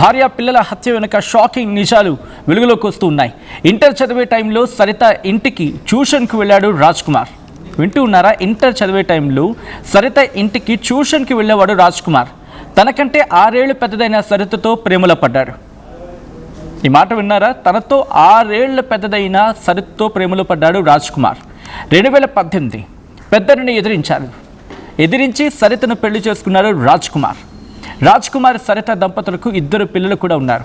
భార్య పిల్లల హత్య వెనుక షాకింగ్ నిజాలు వెలుగులోకి వస్తూ ఉన్నాయి. ఇంటర్ చదివే టైంలో సరిత ఇంటికి ట్యూషన్కి వెళ్ళాడు రాజ్ కుమార్. వింటూ ఉన్నారా? ఇంటర్ చదివే టైంలో సరిత ఇంటికి ట్యూషన్కి వెళ్ళేవాడు రాజ్ కుమార్. తనకంటే 6 ఏళ్లు పెద్దదైన సరితతో ప్రేమలో పడ్డాడు. ఈ మాట విన్నారా? తనతో 6 ఏళ్ల పెద్దదైన సరితతో ప్రేమలో పడ్డాడు రాజ్ కుమార్. 2018 పెద్దరిని ఎదిరించి సరితను పెళ్లి చేసుకున్నాడు రాజ్ కుమార్ సరిత దంపతులకు 2 పిల్లలు కూడా ఉన్నారు.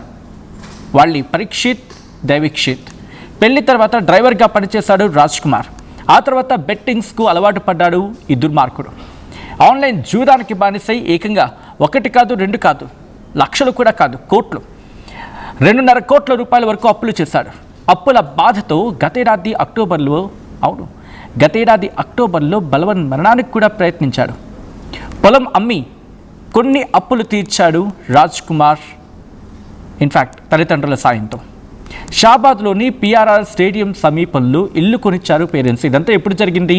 వాళ్ళి పరీక్షిత్, దైవిక్షిత్. పెళ్లి తర్వాత డ్రైవర్గా పనిచేశాడు రాజ్ కుమార్. ఆ తర్వాత బెట్టింగ్స్కు అలవాటు పడ్డాడు ఈ దుర్మార్గుడు. ఆన్లైన్ జూదానికి బానిసై ఏకంగా 1 కాదు 2 కాదు, లక్షలు కూడా కాదు, కోట్లు, 2.5 కోట్ల రూపాయల వరకు అప్పులు చేశాడు. అప్పుల బాధతో గతేడాది అక్టోబర్లో బలవన్ మరణానికి కూడా ప్రయత్నించాడు. పొలం అమ్మి కొన్ని అప్పులు తీర్చాడు రాజ్ కుమార్. ఇన్ఫ్యాక్ట్ తల్లిదండ్రుల సాయంతో షాబాద్లోని పిఆర్ఆర్ స్టేడియం సమీపంలో ఇల్లు కొనిచ్చారు పేరెంట్స్. ఇదంతా ఎప్పుడు జరిగింది?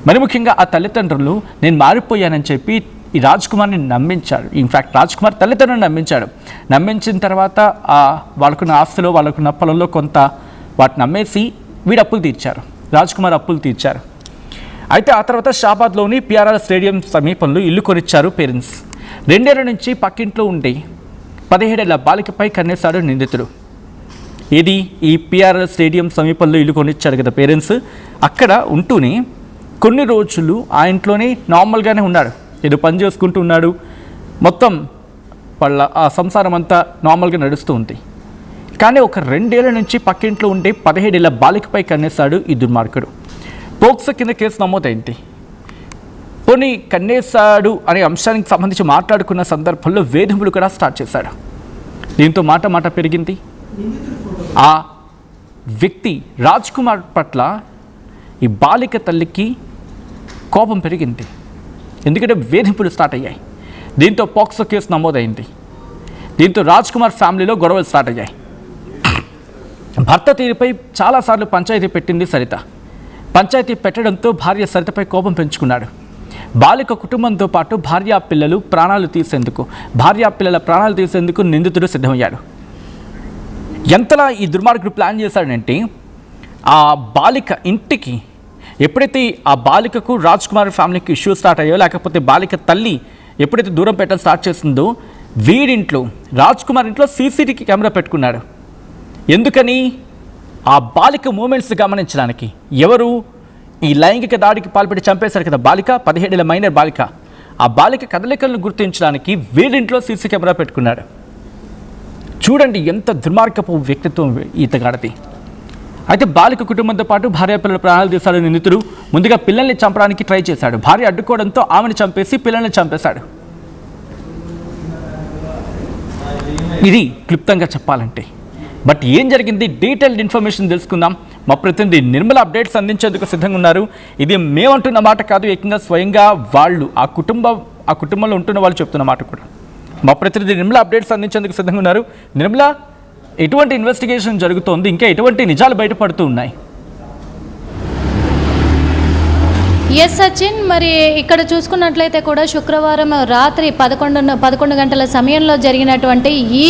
మరి ముఖ్యంగా ఆ తల్లిదండ్రులు నేను మారిపోయానని చెప్పి ఈ రాజ్ కుమార్ని నమ్మించాడు. ఇన్ఫ్యాక్ట్ రాజ్ కుమార్ తల్లిదండ్రులను నమ్మించిన తర్వాత వాళ్ళకున్న ఆస్తిలో, వాళ్ళకున్న పొలంలో కొంత వాటిని అమ్మేసి వీడు అప్పులు తీర్చారు. రాజ్ కుమార్ అప్పులు తీర్చారు. అయితే ఆ తర్వాత షాబాద్లోని పిఆర్ఆర్ స్టేడియం సమీపంలో ఇల్లు కొనిచ్చారు పేరెంట్స్. 2 ఏళ్ల నుంచి పక్కింట్లో ఉండి 17 ఏళ్ల బాలికపై కన్నేశాడు నిందితుడు. ఇది ఈ పిఆర్ఆర్ స్టేడియం సమీపంలో ఇల్లు కొనిచ్చారు కదా పేరెంట్స్. అక్కడ ఉంటూనే కొన్ని రోజులు ఆ ఇంట్లోనే నార్మల్గానే ఉన్నాడు, ఏదో పని చేసుకుంటూ ఉన్నాడు. మొత్తం వాళ్ళ ఆ సంసారం అంతా నార్మల్గా నడుస్తూ ఉంది. కానీ ఒక 2 ఏళ్ల నుంచి పక్కింట్లో ఉండే 17 ఏళ్ల బాలికపై కన్నేశాడు ఈ దుర్మార్గుడు. పోక్సో కింద కేసు నమోదైంది. పోనీ కన్నేశాడు అనే అంశానికి సంబంధించి మాట్లాడుకున్న సందర్భంలో వేధింపులు కూడా స్టార్ట్ చేశాడు. దీంతో మాట పెరిగింది. ఆ వ్యక్తి రాజ్ కుమార్ పట్ల ఈ బాలిక తల్లికి కోపం పెరిగింది. ఎందుకంటే వేధింపులు స్టార్ట్ అయ్యాయి. దీంతో పోక్సో కేసు నమోదైంది. దీంతో రాజ్ కుమార్ ఫ్యామిలీలో గొడవలు స్టార్ట్ అయ్యాయి. భర్త తీరుపై చాలాసార్లు పంచాయతీ పెట్టింది సరిత. పంచాయతీ పెట్టడంతో భార్య సరితపై కోపం పెంచుకున్నాడు. బాలిక కుటుంబంతో పాటు భార్య పిల్లల ప్రాణాలు తీసేందుకు నిందితుడు సిద్ధమయ్యాడు. ఎంతలా ఈ దుర్మార్గుడు ప్లాన్ చేశాడంటే, ఆ బాలిక ఇంటికి ఎప్పుడైతే ఆ బాలికకు రాజ్ కుమార్ ఫ్యామిలీకి ఇష్యూ స్టార్ట్ అయ్యో, లేకపోతే బాలిక తల్లి ఎప్పుడైతే దూరం పెట్టడం స్టార్ట్ చేస్తుందో, వీడింట్లో రాజ్ కుమార్ ఇంట్లో సీసీటీవీ కెమెరా పెట్టుకున్నాడు. ఎందుకని? ఆ బాలిక మూమెంట్స్ గమనించడానికి. ఎవరు ఈ లైంగిక దాడికి పాల్పడి చంపేశారు కదా బాలిక, 17 ఏళ్ల మైనర్ బాలిక, ఆ బాలిక కదలికలను గుర్తించడానికి వీడింట్లో సీసీ కెమెరా పెట్టుకున్నాడు. చూడండి ఎంత దుర్మార్గపు వ్యక్తిత్వం ఈతగాడిది. అయితే బాలిక కుటుంబంతో పాటు భార్య పిల్లల ప్రాణాలు తీశాడు నిందితుడు. ముందుగా పిల్లల్ని చంపడానికి ట్రై చేశాడు. భార్య అడ్డుకోవడంతో ఆమెను చంపేసి పిల్లల్ని చంపేశాడు. ఇది క్లుప్తంగా చెప్పాలంటే. బట్ ఏం జరిగింది? డీటెయిల్డ్ ఇన్ఫర్మేషన్ తెలుసుకుందాం. మా ప్రతినిధి నిర్మల అప్డేట్స్ అందించేందుకు సిద్ధంగా ఉన్నారు. ఇది మేమంటున్న మాట కాదు, ఏకంగా స్వయంగా వాళ్ళు ఆ కుటుంబంలో ఉంటున్న వాళ్ళు చెప్తున్న మాట కూడా. మా ప్రతినిధి నిర్మల అప్డేట్స్ అందించేందుకు సిద్ధంగా ఉన్నారు. నిర్మల, ఎటువంటి ఇన్వెస్టిగేషన్ జరుగుతోంది? ఇంకా ఎటువంటి నిజాలు బయటపడుతూ ఉన్నాయి? ఎస్ సచిన్, మరి ఇక్కడ చూసుకున్నట్లయితే కూడా శుక్రవారం రాత్రి 11 గంటల సమయంలో జరిగినటువంటి ఈ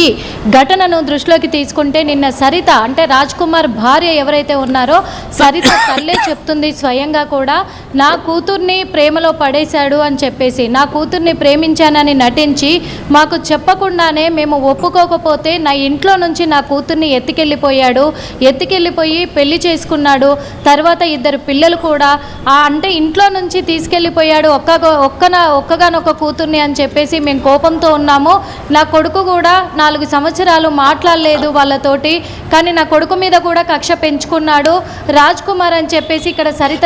ఘటనను దృష్టిలోకి తీసుకుంటే నిన్న సరిత అంటే రాజ్ కుమార్ భార్య ఎవరైతే ఉన్నారో సరిత తల్లే చెప్తుంది స్వయంగా కూడా, నా కూతుర్ని ప్రేమలో పడేశాడు అని చెప్పేసి, నా కూతుర్ని ప్రేమించానని నటించి మాకు చెప్పకుండానే మేము ఒప్పుకోకపోతే నా ఇంట్లో నుంచి నా కూతుర్ని ఎత్తుకెళ్ళిపోయి పెళ్లి చేసుకున్నాడు. తర్వాత 2 పిల్లలు కూడా అంటే ఇంట్లో నుంచి తీసుకెళ్ళిపోయాడు, ఒక్కగానొక్క కూతుర్ని అని చెప్పేసి మేము కోపంతో ఉన్నాము. నా కొడుకు కూడా 4 సంవత్సరాలు మాట్లాడలేదు వాళ్ళతోటి, కానీ నా కొడుకు మీద కూడా కక్ష పెంచుకున్నాడు రాజ్ కుమార్ అని చెప్పేసి ఇక్కడ సరిత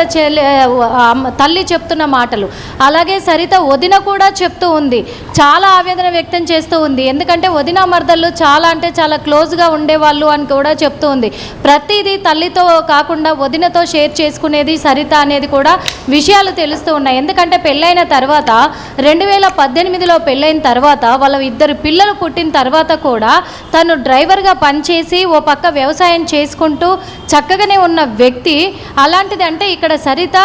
తల్లి చెప్తున్న మాటలు. అలాగే సరిత వదిన కూడా చెప్తూ ఉంది, చాలా ఆవేదన వ్యక్తం చేస్తూ ఉంది. ఎందుకంటే వదిన మర్దళ్ళు చాలా అంటే చాలా క్లోజ్గా ఉండేవాళ్ళు అని కూడా చెప్తూ ఉంది. ప్రతిదీ తల్లితో కాకుండా వదినతో షేర్ చేసుకునేది సరిత అనేది కూడా విషయాలు తెలుస్తూ ఉన్నాయి. ఎందుకంటే పెళ్ళైన తర్వాత 2018లో పెళ్ళైన తర్వాత వాళ్ళ 2 పిల్లలు పుట్టిన తర్వాత కూడా తను డ్రైవర్గా పనిచేసి ఓ పక్క వ్యవసాయం చేసుకుంటూ చక్కగానే ఉన్న వ్యక్తి. అలాంటిది అంటే ఇక్కడ సరిత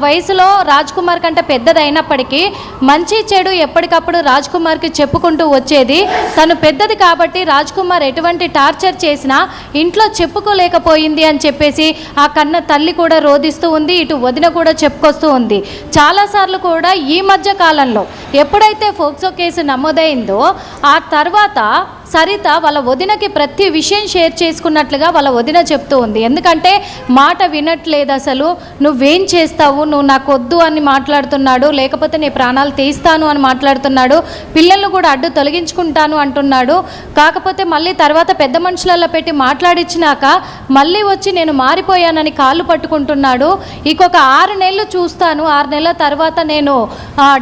వయసులో రాజ్ కుమార్ కంటే పెద్దదైనప్పటికీ మంచి చెడు ఎప్పటికప్పుడు రాజ్ కుమార్కి చెప్పుకుంటూ వచ్చేది. తను పెద్దది కాబట్టి రాజ్ కుమార్ ఎటువంటి టార్చర్ చేసినా ఇంట్లో చెప్పుకోలేకపోయింది అని చెప్పేసి ఆ కన్న తల్లి కూడా రోధిస్తూ ఉంది, ఇటు వదిన కూడా చెప్పుకొస్తూ ఉంది. చాలాసార్లు కూడా ఈ మధ్య కాలంలో ఎప్పుడైతే ఫోక్సో కేసు నమోదైందో ఆ తర్వాత సరిత వాళ్ళ వదినకి ప్రతి విషయం షేర్ చేసుకున్నట్లుగా వాళ్ళ వదిన చెప్తూ ఉంది. ఎందుకంటే మాట వినట్లేదు, అసలు నువ్వేం చేస్తావు, నువ్వు నాకు వద్దు అని మాట్లాడుతున్నాడు, లేకపోతే నీ ప్రాణాలు తీస్తాను అని మాట్లాడుతున్నాడు, పిల్లలను కూడా అడ్డు తొలగించుకుంటాను అంటున్నాడు. కాకపోతే మళ్ళీ తర్వాత పెద్ద మనుషులలో పెట్టి మాట్లాడించినాక మళ్ళీ వచ్చి నేను మారిపోయానని కాళ్ళు పట్టుకుంటున్నాడు. ఇంకొక 6 నెలలు చూస్తాను, 6 నెలల తర్వాత నేను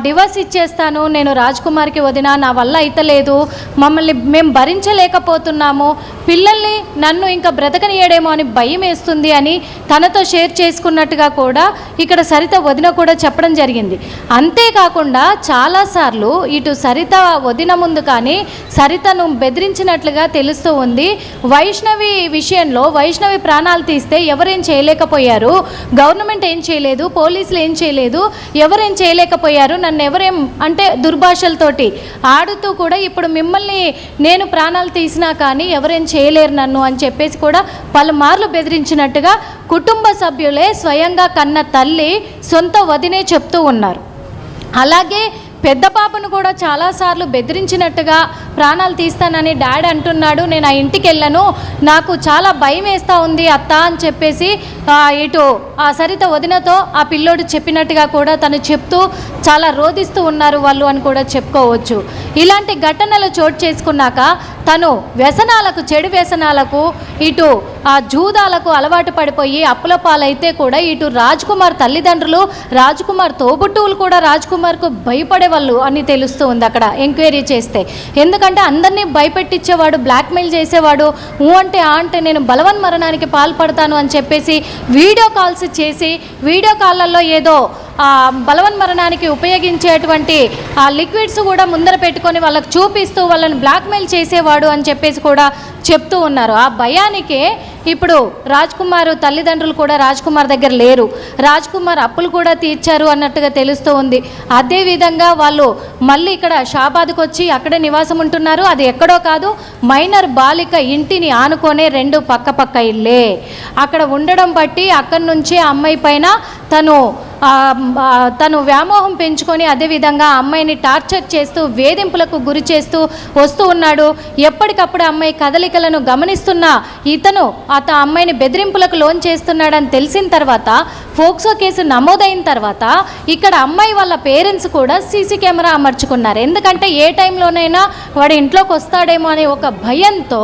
డివోర్స్ ఇచ్చేస్తాను, నేను రాజ్ కుమార్కి వదిన, నా వల్ల అయితలేదు, మమ్మల్ని మేము భరించలేకపోతున్నాము, పిల్లల్ని నన్ను ఇంకా బ్రతకనియడేమో అని భయం వేస్తుంది అని తనతో షేర్ చేసుకున్నట్టుగా కూడా ఇక్కడ సరిత వదిన కూడా చెప్పడం జరిగింది. అంతేకాకుండా చాలాసార్లు ఇటు సరిత వదిన ముందు కానీ సరితను బెదిరించినట్లుగా తెలుస్తూ ఉంది. వైష్ణవి విషయంలో వైష్ణవి ప్రాణాలు తీస్తే ఎవరేం చేయలేకపోయారు, గవర్నమెంట్ ఏం చేయలేదు, పోలీసులు ఏం చేయలేదు, ఎవరేం చేయలేకపోయారు, నన్ను ఎవరేం అంటే దుర్భాషలతోటి ఆడుతూ కూడా ఇప్పుడు మిమ్మల్ని నేను ప్రాణాలు తీసినా కానీ ఎవరేం చేయలేరు నన్ను అని చెప్పేసి కూడా పలుమార్లు బెదిరించినట్టుగా కుటుంబ సభ్యులే స్వయంగా కన్న తల్లి సొంత వదినే చెప్తూ ఉన్నారు. అలాగే పెద్ద పాపను కూడా చాలాసార్లు బెదిరించినట్టుగా ప్రాణాలు తీస్తానని డాడీ అంటున్నాడు, నేను ఆ ఇంటికి వెళ్ళను, నాకు చాలా భయం వేస్తూ ఉంది అత్త అని చెప్పేసి ఇటు ఆ సరిత వదినతో ఆ పిల్లోడు చెప్పినట్టుగా కూడా తను చెప్తూ చాలా రోధిస్తూ ఉన్నారు వాళ్ళు అని కూడా చెప్పుకోవచ్చు. ఇలాంటి ఘటనలు చోటు చేసుకున్నాక తను వ్యసనాలకు, చెడు వ్యసనాలకు, ఇటు ఆ జూదాలకు అలవాటు పడిపోయి అప్పుల పాలైతే కూడా ఇటు రాజ్ కుమార్ తల్లిదండ్రులు, రాజ్ కుమార్ తోబుట్టువులు కూడా రాజ్ కుమార్కు భయపడేవాళ్ళు అని తెలుస్తూ ఉంది అక్కడ ఎంక్వైరీ చేస్తే. ఎందుకంటే అందరినీ భయపెట్టించేవాడు, బ్లాక్మెయిల్ చేసేవాడు, అంటే నేను బలవన్ మరణానికి పాల్పడతాను అని చెప్పేసి వీడియో కాల్స్ చేసి వీడియో కాళ్ళల్లో ఏదో బలవన్ మరణానికి ఉపయోగించేటువంటి ఆ లిక్విడ్స్ కూడా ముందర పెట్టుకొని వాళ్ళకు చూపిస్తూ వాళ్ళని బ్లాక్మెయిల్ చేసేవాడు అని చెప్పేసి కూడా చెప్తూ ఉన్నారు. ఆ భయానికే ఇప్పుడు రాజ్ కుమార్ తల్లిదండ్రులు కూడా రాజ్ కుమార్ దగ్గర లేరు, రాజ్ కుమార్ అప్పులు కూడా తీర్చారు అన్నట్టుగా తెలుస్తూ ఉంది. అదేవిధంగా వాళ్ళు మళ్ళీ ఇక్కడ షాబాద్కి వచ్చి అక్కడే నివాసం ఉంటున్నారు. అది ఎక్కడో కాదు, మైనర్ బాలిక ఇంటిని ఆనుకొనే 2 పక్క ఇల్లే. అక్కడ ఉండడం బట్టి అక్కడి నుంచి ఆ అమ్మాయి పైన తను వ్యామోహం పెంచుకొని అదేవిధంగా అమ్మాయిని టార్చర్ చేస్తూ వేధింపులకు గురి చేస్తూ వస్తూ ఉన్నాడు. ఎప్పటికప్పుడు అమ్మాయి కదలికలను గమనిస్తున్న ఇతను అమ్మాయిని బెదిరింపులకు లోన్ చేస్తున్నాడని తెలిసిన తర్వాత ఫోక్సో కేసు నమోదైన తర్వాత ఇక్కడ అమ్మాయి వాళ్ళ పేరెంట్స్ కూడా సీసీ కెమెరా అమర్చుకున్నారు. ఎందుకంటే ఏ టైంలోనైనా వాడు ఇంట్లోకి వస్తాడేమో అనే ఒక భయంతో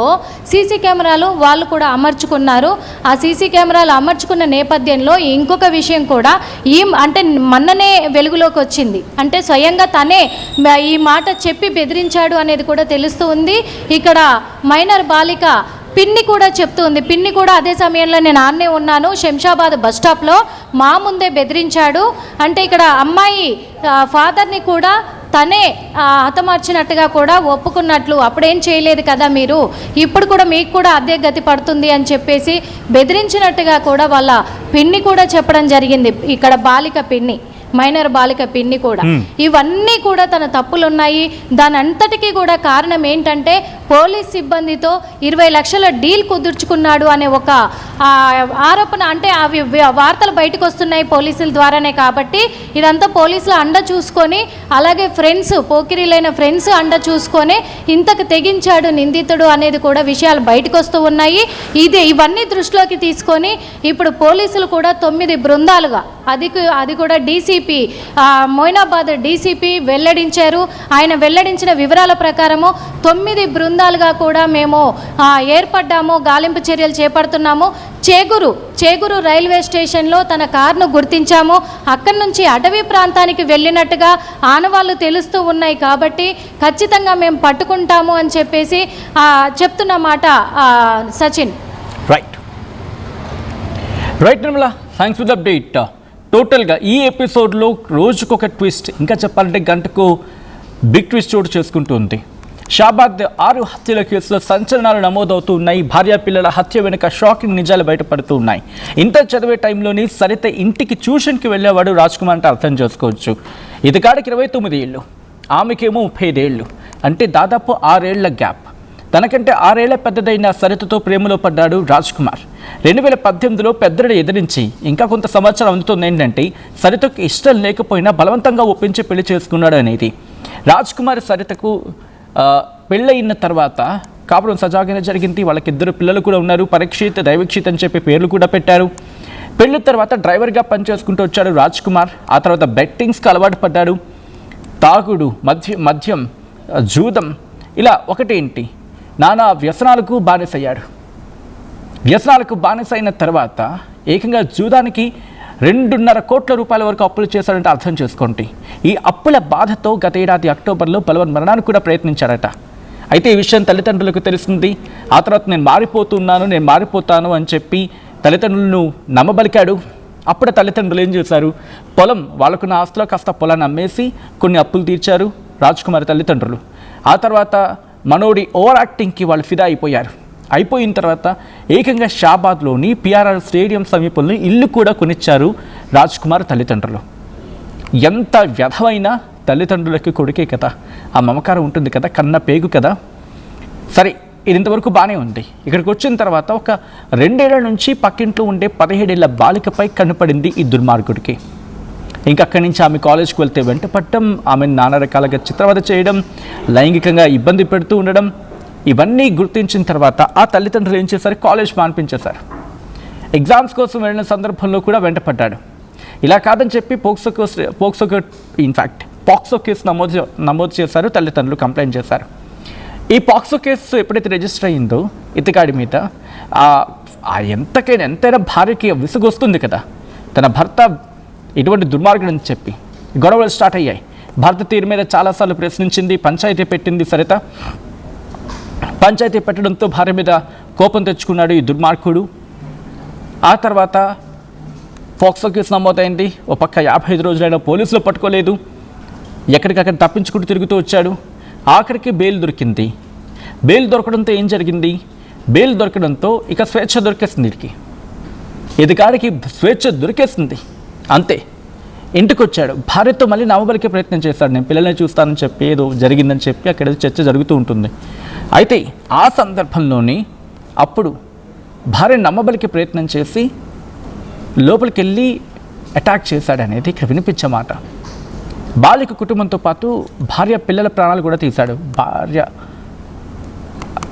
సీసీ కెమెరాలు వాళ్ళు కూడా అమర్చుకున్నారు. ఆ సీసీ కెమెరాలు అమర్చుకున్న నేపథ్యంలో ఇంకొక విషయం కూడా అంటే మొన్ననే వెలుగులోకి వచ్చింది. అంటే స్వయంగా తనే ఈ మాట చెప్పి బెదిరించాడు అనేది కూడా తెలుస్తూ ఉంది. ఇక్కడ మైనర్ బాలిక పిన్ని కూడా చెప్తుంది. పిన్ని కూడా అదే సమయంలో నేను ఆన్నే ఉన్నాను, శంషాబాద్ బస్ స్టాప్లో మా ముందే బెదిరించాడు. అంటే ఇక్కడ అమ్మాయి ఫాదర్ని కూడా తనే హతమార్చినట్టుగా కూడా ఒప్పుకున్నట్లు, అప్పుడేం చేయలేదు కదా మీరు, ఇప్పుడు కూడా మీకు కూడా అదే గతి పడుతుంది అని చెప్పేసి బెదిరించినట్టుగా కూడా వాళ్ళ పిన్ని కూడా చెప్పడం జరిగింది. ఇక్కడ బాలిక పిన్ని, మైనర్ బాలిక పిన్ని కూడా. ఇవన్నీ కూడా తన తప్పులున్నాయి. దాని అంతటికీ కూడా కారణం ఏంటంటే పోలీస్ సిబ్బందితో 20 లక్షల డీల్ కుదుర్చుకున్నాడు అనే ఒక ఆరోపణ. అంటే అవి వార్తలు బయటకు వస్తున్నాయి పోలీసుల ద్వారానే, కాబట్టి ఇదంతా పోలీసుల అండ చూసుకొని, అలాగే ఫ్రెండ్స్, పోకిరీలైన ఫ్రెండ్స్ అండ చూసుకొని ఇంతకు తెగించాడు నిందితుడు అనేది కూడా విషయాలు బయటకు వస్తూ ఉన్నాయి. ఇవన్నీ దృష్టిలోకి తీసుకొని ఇప్పుడు పోలీసులు కూడా 9 బృందాలుగా, అది కూడా డీసీపీ మొయినాబాద్ డీసీపీ వెల్లడించారు. ఆయన వెల్లడించిన వివరాల ప్రకారము 9 బృందాలుగా కూడా మేము ఏర్పడ్డాము, గాలింపు చర్యలు చేపడుతున్నాము. చేగురు రైల్వే స్టేషన్లో తన కారును గుర్తించాము. అక్కడి నుంచి అటవీ ప్రాంతానికి వెళ్ళినట్టుగా ఆనవాళ్ళు తెలుస్తూ ఉన్నాయి, కాబట్టి ఖచ్చితంగా మేము పట్టుకుంటాము అని చెప్పేసి చెప్తున్నమాట Sachin. Right Nirmala, thanks for the update. టోటల్గా ఈ ఎపిసోడ్లో రోజుకొక ట్విస్ట్, ఇంకా చెప్పాలంటే గంటకు బిగ్ ట్విస్ట్ చోటు చేసుకుంటుంది. షాబాద్ 6 హత్యల కేసులో సంచలనాలు నమోదవుతూ ఉన్నాయి. భార్యా పిల్లల హత్య వెనుక షాకింగ్ నిజాలు బయటపడుతూ ఉన్నాయి. ఇంటర్ చదివే టైంలోని సరిత ఇంటికి ట్యూషన్కి వెళ్ళేవాడు రాజ్ కుమార్ అంటే అర్థం చేసుకోవచ్చు. ఇతగాడికి 29 ఏళ్ళు, ఆమెకేమో 35 ఏళ్ళు, అంటే దాదాపు 6 ఏళ్ల గ్యాప్. తనకంటే 6 ఏళ్ల పెద్దదైన సరితతో ప్రేమలో పడ్డాడు రాజ్ కుమార్. 2018లో పెద్దడు ఎదిరించి ఇంకా కొంత సమాచారం అందుతుంది ఏంటంటే సరితకు ఇష్టం లేకపోయినా బలవంతంగా ఒప్పించి పెళ్లి చేసుకున్నాడు అనేది. రాజ్ కుమార్ సరితకు పెళ్ళయిన తర్వాత కాపురం సజాగానే జరిగింది. వాళ్ళకి 2 పిల్లలు కూడా ఉన్నారు. పరీక్షిత్, దైవక్షిత్ అని చెప్పి పేర్లు కూడా పెట్టారు. పెళ్లి తర్వాత డ్రైవర్గా పనిచేసుకుంటూ వచ్చాడు రాజ్ కుమార్. ఆ తర్వాత బెట్టింగ్స్కి అలవాటు పడ్డాడు. తాగుడు, మద్యం, జూదం, ఇలా ఒకటేంటి నానా వ్యసనాలకు బానిసయ్యాడు. వ్యసనాలకు బానిసైన తర్వాత ఏకంగా జూదానికి 2.5 కోట్ల రూపాయల వరకు అప్పులు చేశాడంటే అర్థం చేసుకోండి. ఈ అప్పుల బాధతో గత ఏడాది అక్టోబర్లో బలవన్ మరణానికి కూడా ప్రయత్నించాడట. అయితే ఈ విషయం తల్లిదండ్రులకు తెలిసింది. ఆ తర్వాత నేను మారిపోతాను అని చెప్పి తల్లిదండ్రులను నమ్మబలికాడు. అప్పుడు తల్లిదండ్రులు ఏం చేశారు, వాళ్ళకున్న ఆస్తిలో కాస్త పొలాన్ని అమ్మేసి కొన్ని అప్పులు తీర్చారు రాజ్ కుమార్ తల్లిదండ్రులు. ఆ తర్వాత మనోడి ఓవర్ యాక్టింగ్కి వాళ్ళు ఫిదా అయిపోయిన తర్వాత ఏకంగా షాబాద్లోని పిఆర్ఆర్ స్టేడియం సమీపంలో ఇల్లు కూడా కొనిచ్చారు రాజ్ కుమార్ తల్లిదండ్రులు. ఎంత వ్యధమైనా తల్లిదండ్రులకి కొడుకే కదా, ఆ మమకారం ఉంటుంది కదా, కన్న పేగు కదా. సరే, ఇది ఇంతవరకు బాగానే ఉంది. ఇక్కడికి వచ్చిన తర్వాత ఒక 2 ఏళ్ల నుంచి పక్కింట్లో ఉండే 17 ఏళ్ల బాలికపై కనపడింది ఈ దుర్మార్గుడికి. ఇంకక్కడి నుంచి ఆమె కాలేజ్కి వెళ్తే వెంట పట్టడం, ఆమెను నానా రకాలుగా చిత్రవద చేయడం, లైంగికంగా ఇబ్బంది పెడుతూ ఉండడం, ఇవన్నీ గుర్తించిన తర్వాత ఆ తల్లిదండ్రులు ఏం చేశారు, కాలేజ్ మాన్పించేశారు. ఎగ్జామ్స్ కోసం వెళ్ళిన సందర్భంలో కూడా వెంటపడ్డాడు. ఇలా కాదని చెప్పి పాక్సో కేసు నమోదు చేశారు. తల్లిదండ్రులు కంప్లైంట్ చేశారు. ఈ పాక్సో కేసు ఎప్పుడైతే రిజిస్టర్ అయ్యిందో ఇతగాడి మీద ఎంతైనా భార్యకి విసుగు వస్తుంది కదా, తన భర్త ఇటువంటి దుర్మార్గుడు అని చెప్పి గొడవలు స్టార్ట్ అయ్యాయి. భర్త తీరు మీద చాలాసార్లు ప్రశ్నించింది, పంచాయతీ పెట్టింది సరిత. పంచాయతీ పెట్టడంతో భార్య మీద కోపం తెచ్చుకున్నాడు ఈ దుర్మార్గుడు. ఆ తర్వాత పాక్సో కేసు నమోదైంది. ఓ పక్క 55 రోజులైనా పోలీసులు పట్టుకోలేదు. ఎక్కడికక్కడ తప్పించుకుంటూ తిరుగుతూ వచ్చాడు. ఆఖరికి బెయిల్ దొరికింది. బెయిల్ దొరకడంతో ఏం జరిగింది, బెయిల్ దొరకడంతో ఇక స్వేచ్ఛ దొరికేసింది. ఇదిగాడికి స్వేచ్ఛ దొరికేసింది. అంతే, ఇంటికి వచ్చాడు. భార్యతో మళ్ళీ నమ్మబలికే ప్రయత్నం చేశాడు. నేను పిల్లల్ని చూస్తానని చెప్పి ఏదో జరిగిందని చెప్పి అక్కడ చర్చ జరుగుతూ ఉంటుంది. అయితే ఆ సందర్భంలోని అప్పుడు భార్య నమ్మబలికే ప్రయత్నం చేసి లోపలికి వెళ్ళి అటాక్ చేశాడనేది ఇక్కడ వినిపించే మాట. బాలిక కుటుంబంతో పాటు భార్య పిల్లల ప్రాణాలు కూడా తీశాడు. భార్య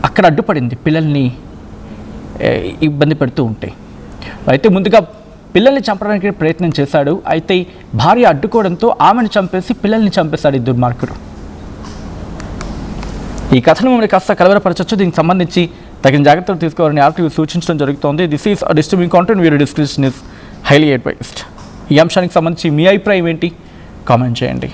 అక్కడ అడ్డుపడింది పిల్లల్ని ఇబ్బంది పెడుతూ ఉంటే. అయితే ముందుగా పిల్లల్ని చంపడానికి ప్రయత్నం చేశాడు. అయితే భార్య అడ్డుకోవడంతో ఆమెను చంపేసి పిల్లల్ని చంపేశాడు ఈ దుర్మార్గుడు. ఈ కథను మమ్మల్ని కాస్త కలవరపరచవచ్చు. దీనికి సంబంధించి తగిన జాగ్రత్తలు తీసుకోవాలని ఆర్టీవీ సూచించడం జరుగుతోంది. This is disturbing content, video description is highly advised. ఈ అంశానికి సంబంధించి మీ అభిప్రాయం ఏంటి, కామెంట్ చేయండి.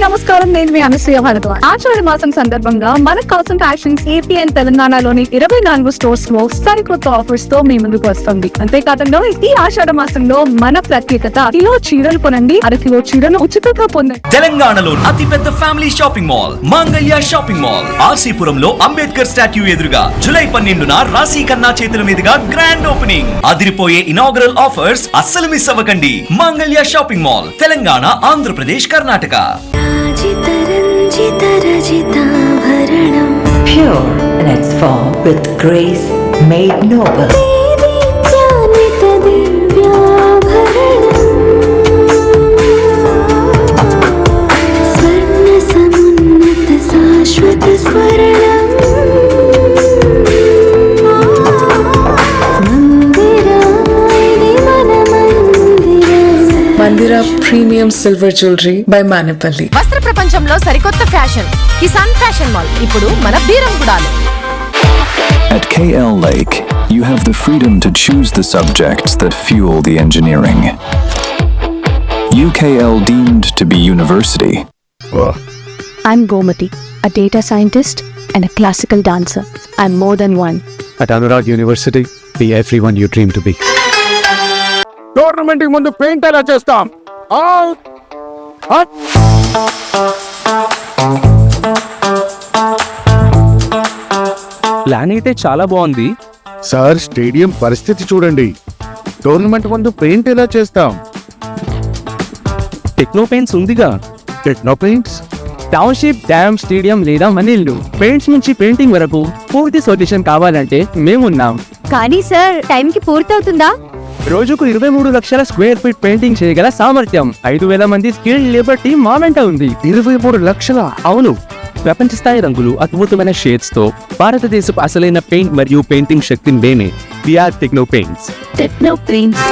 నమస్కారం, నేను మీ అనసూయ భరద్వాజ్. ఆషాఢ మాసం సందర్భంగా మన కాసన్ ఫ్యాషన్స్ ఏపీ అండ్ తెలంగాణలోని 24 స్టోర్స్ లో సరికొత్త ఆఫర్స్ తో మీ ముందుకు వస్తుంది. అంతేకాదంలో ఈ ఆషాఢ మాసంలో మన ప్రత్యేకత, కిలో చీరలు కొనండి, 1/2 కిలో చీరను ఉచితంగా పొందండి. తెలంగాణలో అతిపెద్ద ఫ్యామిలీ షాపింగ్ మాల్ మాంగళ్య షాపింగ్ మాల్ ఆర్సీపురంలో అంబేద్కర్ స్టాట్యూ ఎదురుగా జూలై 12న రాశి ఖన్నా చేతుల మీదుగా గ్రాండ్ ఓపెనింగ్. అదిరిపోయే ఇనాగరల్ ఆఫర్స్ అస్సలు మిస్ అవ్వకండి. మాంగళ్య shopping mall, Telangana, Andhra Pradesh, Karnataka. Pure in its form with grace made noble. Mandira Premium Silver Jewelry by Manipalli. వస్త్ర ప్రపంచంలో సరికొత్త ఫ్యాషన్ కిసాన్ ఫ్యాషన్ మాల్ ఇప్పుడు మన బీరంగుడాలో. At KL Lake, you have the freedom to choose the subjects that fuel the engineering. UKL deemed to be university. I'm Gomati, a data scientist and a classical dancer. I'm more than one. At Anurag University, be everyone you dream to be. Tournament ముందు paint ఎలా చేస్తాం? Plan అయితే చాలా బాగుంది. Sir, stadium పరిస్థితి చూడండి. Tournament ముందు paint ఎలా చేస్తాం? టెక్నో పెయింట్స్ ఉందిగా. Techno paints, township, dam, stadium లేదా మనీళ్ళు, పెయింట్స్ నుంచి పెయింటింగ్ వరకు పూర్తి సొల్యూషన్ కావాలంటే మేమున్నాం. కానీ సార్, టైంకి పూర్తవుతుందా? రోజుకు 23 లక్షల స్క్వేర్ ఫీట్ పెయింటింగ్ చేయగల సామర్థ్యం, 5,000 మంది స్కిల్డ్ లేబర్ టీమ్ మా వెంట ఉంది. 23 లక్షల? అవును, ప్రపంచ స్థాయి రంగులు, అద్భుతమైన షేడ్స్ తో భారతదేశపు అసలైన పెయింట్ మరియు పెయింటింగ్ శక్తిని మేమే. VR techno paints. Techno paints.